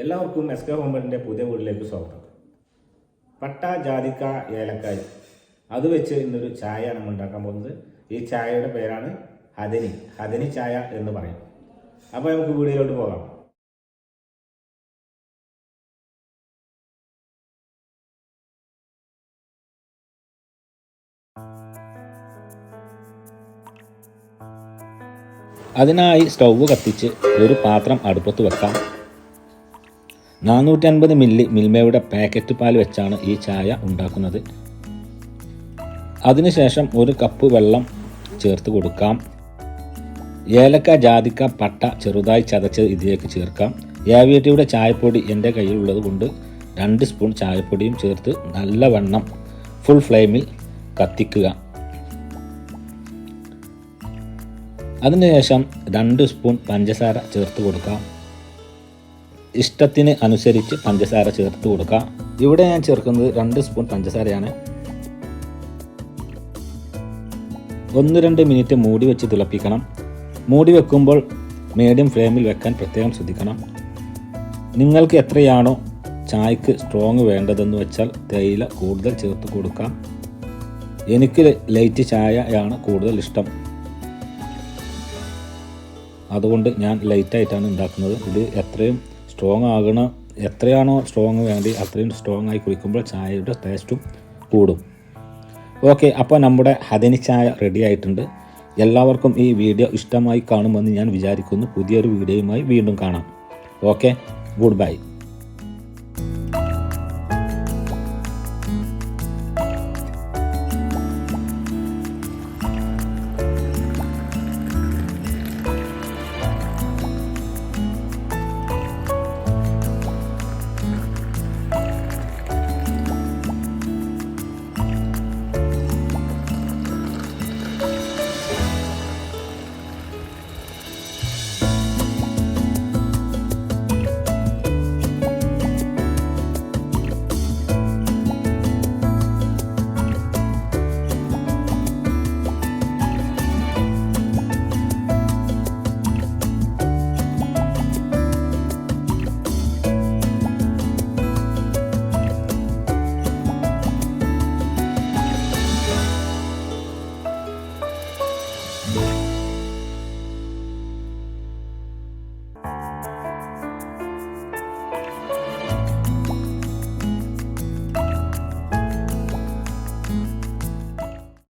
എല്ലാവർക്കും S K ഹോംബറിൻ്റെ പുതിയ വീട്ടിലേക്ക് സ്വാഗതം. പട്ട, ജാതിക്ക, ഏലക്കായ അത് വെച്ച് ഇന്നൊരു ചായയാണ് നമ്മൾ ഉണ്ടാക്കാൻ പോകുന്നത്. ഈ ചായയുടെ പേരാണ് ഹദനി ചായ എന്ന് പറയും. അപ്പോൾ നമുക്ക് വീഡിയോയിലോട്ട് പോകാം. അതിനായി സ്റ്റൗവ് കത്തിച്ച് ഒരു പാത്രം അടുപ്പത്ത് വെക്കാം. 450 മില്ലി മിൽമയുടെ പാക്കറ്റ് പാൽ വെച്ചാണ് ഈ ചായ ഉണ്ടാക്കുന്നത്. അതിനുശേഷം 1 കപ്പ് വെള്ളം ചേർത്ത് കൊടുക്കാം. ഏലക്ക, ജാതിക്ക, പട്ട ചെറുതായി ചതച്ച് ഇതിലേക്ക് ചേർക്കാം. ഏവിയറ്റിയുടെ ചായപ്പൊടി എൻ്റെ കയ്യിലുള്ളത് കൊണ്ട് 2 സ്പൂൺ ചായപ്പൊടിയും ചേർത്ത് നല്ലവണ്ണം ഫുൾ ഫ്ലെയിമിൽ കത്തിക്കുക. അതിനുശേഷം 2 സ്പൂൺ പഞ്ചസാര ചേർത്ത് കൊടുക്കാം. ഇഷ്ടത്തിന് അനുസരിച്ച് പഞ്ചസാര ചേർത്ത് കൊടുക്കാം. ഇവിടെ ഞാൻ ചേർക്കുന്നത് 2 സ്പൂൺ പഞ്ചസാരയാണ്. 1-2 മിനിറ്റ് മൂടി വെച്ച് തിളപ്പിക്കണം. മൂടി വെക്കുമ്പോൾ മീഡിയം ഫ്ലെയിമിൽ വെക്കാൻ പ്രത്യേകം ശ്രദ്ധിക്കണം. നിങ്ങൾക്ക് എത്രയാണോ ചായക്ക് സ്ട്രോങ് വേണ്ടതെന്ന് വെച്ചാൽ തേയില കൂടുതൽ ചേർത്ത് കൊടുക്കാം. എനിക്ക് ലൈറ്റ് ചായയാണ് കൂടുതൽ ഇഷ്ടം, അതുകൊണ്ട് ഞാൻ ലൈറ്റായിട്ടാണ് ഉണ്ടാക്കുന്നത്. ഇത് എത്രയാണോ സ്ട്രോങ് വേണ്ടി അത്രയും സ്ട്രോങ് ആയി കുടിക്കുമ്പോൾ ചായയുടെ ടേസ്റ്റും കൂടും. ഓക്കെ, അപ്പോൾ നമ്മുടെ ഹദനി ചായ റെഡി ആയിട്ടുണ്ട്. എല്ലാവർക്കും ഈ വീഡിയോ ഇഷ്ടമായി കാണുമെന്ന് ഞാൻ വിചാരിക്കുന്നു. പുതിയൊരു വീഡിയോയുമായി വീണ്ടും കാണാം. Okay, good bye. Bye.